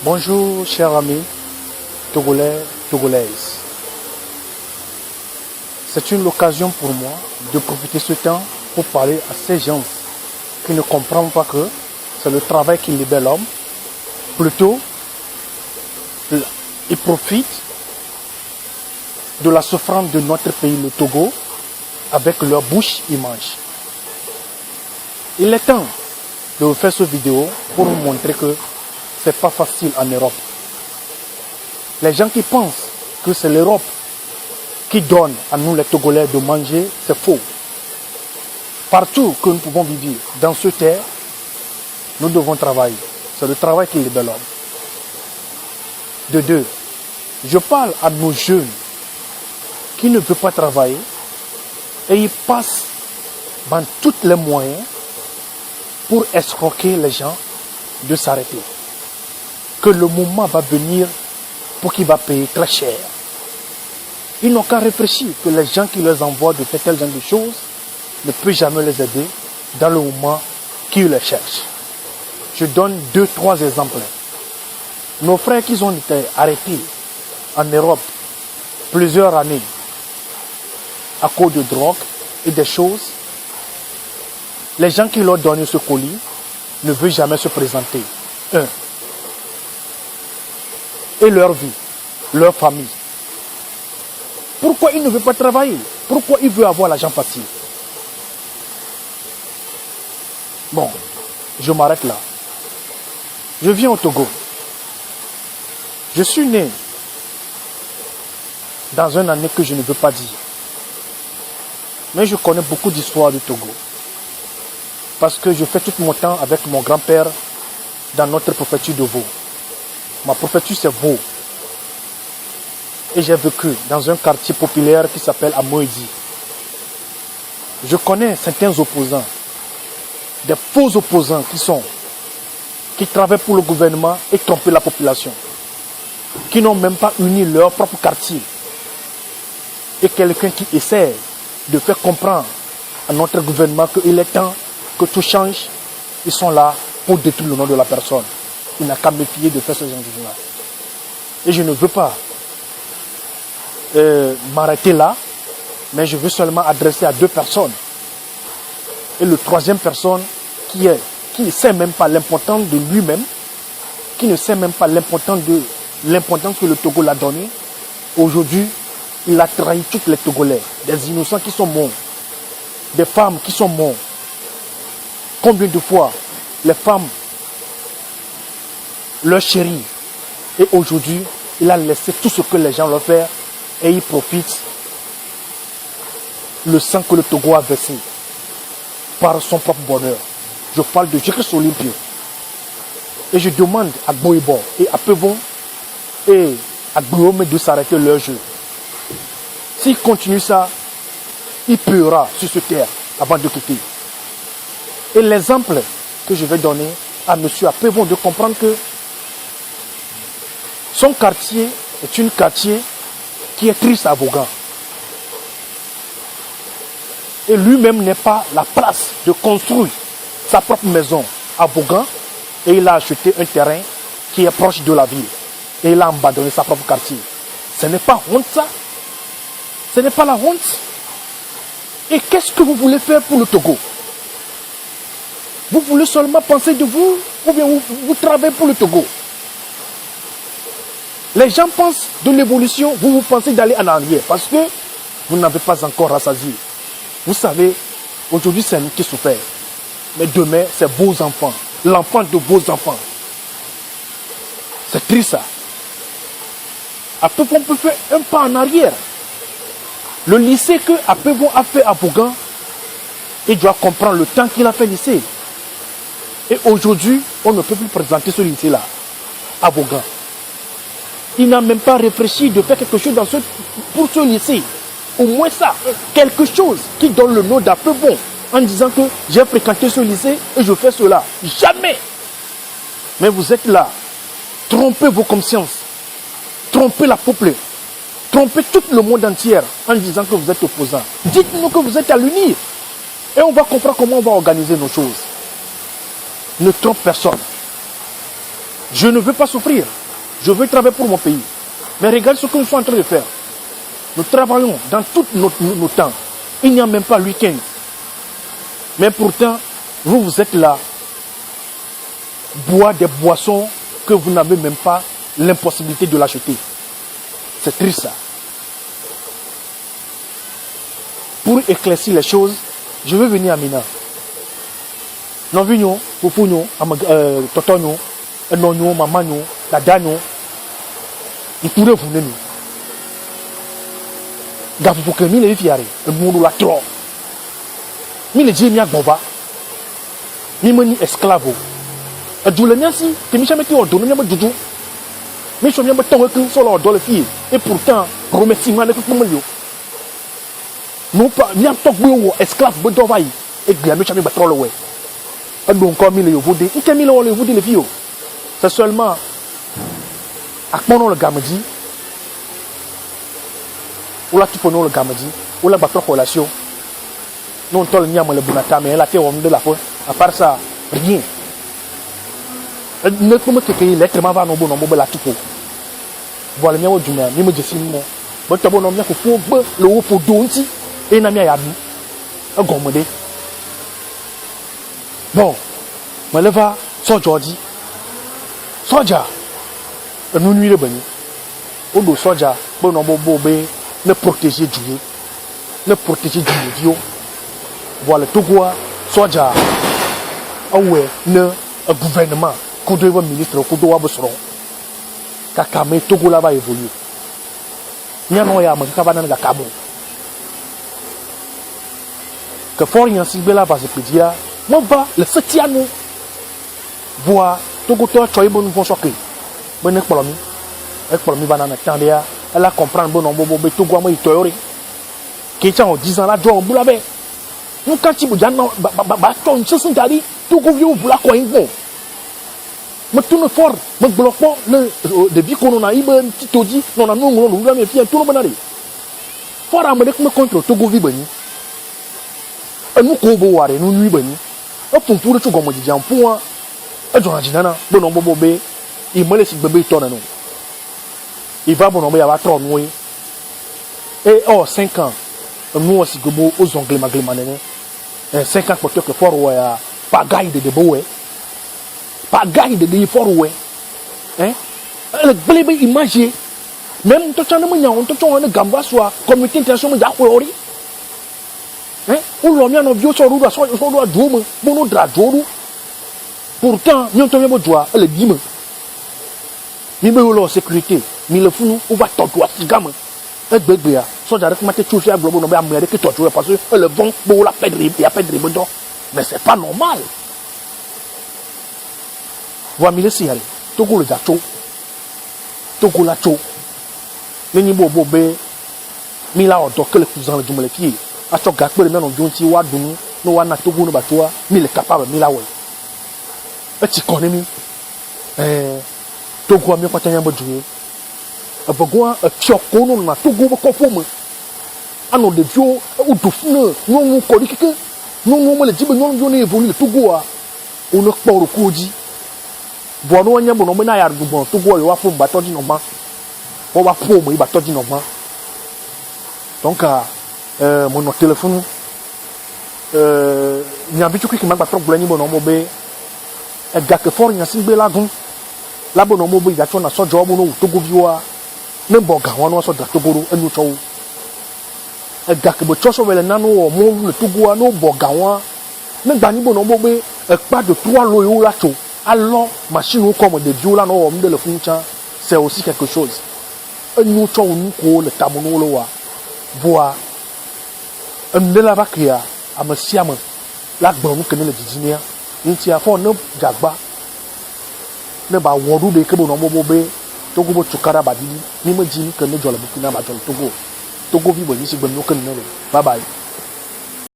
Bonjour chers amis Togolais, Togolaises. C'est une occasion pour moi de profiter de ce temps pour parler à ces gens qui ne comprennent pas que c'est le travail qui libère l'homme. Plutôt, ils profitent de la souffrance de notre pays, le Togo, avec leur bouche, ils mangent. Il est temps de vous faire cette vidéo pour vous montrer que c'est pas facile en Europe. Les gens qui pensent que c'est l'Europe qui donne à nous les Togolais de manger, c'est faux. Partout que nous pouvons vivre dans ce terre, nous devons travailler. C'est le travail qui libère l'homme. De deux, je parle à nos jeunes qui ne veulent pas travailler et ils passent dans tous les moyens pour escroquer les gens de s'arrêter. Que le moment va venir pour qu'ils vont payer très cher. Ils n'ont qu'à réfléchir que les gens qui les envoient de faire tel genre de choses ne peuvent jamais les aider dans le moment qu'ils les cherchent. Je donne 2-3 exemples. Nos frères qui ont été arrêtés en Europe plusieurs années à cause de drogue et des choses, les gens qui leur donnent ce colis ne veulent jamais se présenter. Et leur vie, leur famille. Pourquoi ils ne veulent pas travailler? Pourquoi ils veulent avoir l'argent facile? Bon, je m'arrête là. Je viens au Togo. Je suis né dans une année que je ne veux pas dire. Mais je connais beaucoup d'histoires du Togo. Parce que je fais tout mon temps avec mon grand-père dans notre préfecture de Vaud. Ma préfecture c'est Vaud. Et j'ai vécu dans un quartier populaire qui s'appelle Amoedi. Je connais certains opposants, des faux opposants qui travaillent pour le gouvernement et trompent la population, qui n'ont même pas uni leur propre quartier. Et quelqu'un qui essaie de faire comprendre à notre gouvernement qu'il est temps que tout change, ils sont là pour détruire le nom de la personne. Il n'a qu'à méfier de faire ce genre de choses. Et je ne veux pas m'arrêter là, mais je veux seulement adresser à 2 personnes. Et le troisième personne qui ne sait même pas l'importance de lui-même, qui ne sait même pas l'importance que le Togo l'a donné. Aujourd'hui, il a trahi tous les Togolais, des innocents qui sont morts, des femmes qui sont mortes. Combien de fois les femmes, leurs chéris, et aujourd'hui, il a laissé tout ce que les gens leur font et il profite le sang que le Togo a versé par son propre bonheur. Je parle de Jésus Olympio. Et je demande à Boibo et à Pevon et à Guillaume de s'arrêter leur jeu. S'il continue ça, il paiera sur ce terre avant de quitter. Et l'exemple que je vais donner à M. Apevon de comprendre que son quartier est un quartier qui est triste à Vaughan. Et lui-même n'est pas la place de construire sa propre maison à Vaughan. Et il a acheté un terrain qui est proche de la ville. Et il a abandonné sa propre quartier. Ce n'est pas honte ça? Ce n'est pas la honte? Et qu'est-ce que vous voulez faire pour le Togo? Vous voulez seulement penser de vous ou bien vous travaillez pour le Togo? Les gens pensent de l'évolution, vous pensez d'aller en arrière parce que vous n'avez pas encore rassasié. Vous savez, aujourd'hui c'est nous qui souffrons. Mais demain, c'est vos enfants, l'enfant de vos enfants. C'est triste ça. Après, on peut faire un pas en arrière. Le lycée que Apevon a fait à Vaughan, il doit comprendre le temps qu'il a fait lycée. Et aujourd'hui, on ne peut plus présenter ce lycée-là à Vaughan. Il n'a même pas réfléchi de faire quelque chose pour ce lycée. Au moins ça, quelque chose qui donne le nom d'Apevon en disant que j'ai fréquenté ce lycée et je fais cela. Jamais. Mais vous êtes là, trompez vos consciences, trompez la peuple, trompez tout le monde entier en disant que vous êtes opposant. Dites-nous que vous êtes à l'unir et on va comprendre comment on va organiser nos choses. Ne trompe personne. Je ne veux pas souffrir. Je veux travailler pour mon pays. Mais regarde ce que nous sommes en train de faire. Nous travaillons dans tout nos temps. Il n'y a même pas le week-end. Mais pourtant, vous êtes là, boire des boissons que vous n'avez même pas l'impossibilité de l'acheter. C'est triste ça. Pour éclaircir les choses, je veux venir à Mina. Nous venons, nous venons, Totonio, Nonio, Mamanio, Dadanio. Nous pourrons venir. Gafu pour que mille viare, le monde la trop. Mille génie à Gova. Mimani esclavo. A Djoulaniasi, que Micha metti au donné, mais Djoudjou. Mais je viens de tomber sur l'ordre de la fille. Et pourtant, remerciement de tout le monde. Non pas, n'y a pas de esclave, Bodovaï. Et bien, nous sommes trop loin. Et donc, comme il est au Voudé, il est mis au Voudé les filles. C'est seulement, à quoi on le gamadi, ou là, tu peux nous le gamadi, ou là, votre relation. Non, on le niam le bonata, mais elle a fait au de la foi. À part ça, rien. Ne peut me quitter l'être ma va non bon, non, bon, la tout. Voilà, n'y a pas de mal, n'y a pas de signe. Mais tu as bon, on y a que pour le haut pour donner. Et n'a pas un gommé. Bon, je me lève, so Jordi. Soja, nous nuit le bani. Au dos soja, bon, on va ne protéger Dieu. Ne protéger Dieu. Voilà, tout quoi, soja. Ah ouais, ne, un gouvernement, qu'on doit ministre, qu'on doit avoir Kakame, tout quoi là-bas évoluer. N'y a pas de cabane de Kakamo. Que fort y en si bela va se pédia, moi va le septième voix, tout côté tu es bon pour choquer. Bon économie banane tendea, elle a comprendre bon nombre de tout quoi moi il théorie. Qui tient en 10 ans là, John Boulabe. Nous quand tu me dis non, ton ce tadi, tout quoi vieux vous la quoi bon. Mais tout ne fort, mais bloque pas le depuis qu'on a eu ben petit todi, non a nous mais filles tout le monde aller. Fort à me dire que me contre tout quoi vibani. Nous coboire, nous nuit bani. A pour tout comme dit en point. A Jonathan, bon nombre bobé, il me laisse bébé tonneau. Il va bon nombre à 3 mois. Et oh 5 ans. Nous aussi que beau aux ongles maglémané. 5 ans pour que fort ouais pas gagne de beau. Pas gagne de fort ouais. Hein? Le bébé imagé. Même tout ça ne me on tout on ne gamba soit communauté internationale d'Akwori. Hein? On l'a mis en vieux sur roue, sur roue, dôme, bon, drapeau. Pourtant, nous avons un droit, elle est dîme. Nous avons la sécurité, mais le fou, on va t'en doigt, si gamin. Un bébé, soit j'arrête de mettre tout ça à globe, on va améliorer que toi, parce que le vent, bon, la pète, il y a pas de rébondant. Mais c'est pas normal. Voilà, mais c'est allé. Togo le gâteau. Togo la chou. Mais ni beau bobé. Mais là, on doit que le cousin de me pied. A cho gakpe le non jonti wa dunu no wa na togo no batoa mi le capable mi la we e ti connais mi togo mi ko tanya bodu e bogoa e tioko no na togo ko fomo ano de vio u dufne no ko dikike no mo le jibe no no evolu le togo a o no kporo koji bo no nya bo no na ya dugbon togo yo wa fo ba toji no ma o wa fo mo ba toji no ma donc mon téléphone il y a un petit qui m'a pas trop blâmé bon nombre b et gars que fort il y a simbe là gon là bon nombre b il y a ton so job no to go viewa ne bon ga won so da to goro enu cho et gars que bo cho so wele na no mo le to go no bon ga won ne gba ni bon nombre b et pas de 3 loyo là cho alors machine comme de vieux là no de le fun c'est aussi quelque chose enu cho nous ko le tamono lo wa bois la vakia à me siam la bon que ne le dinia il tient fort ne gagba ne ba wodu de que bon nombo bobe togo bo tukara badili ni me dit que ne jola bukina ba togo togo vi bo ni si bon no que ne bye bye.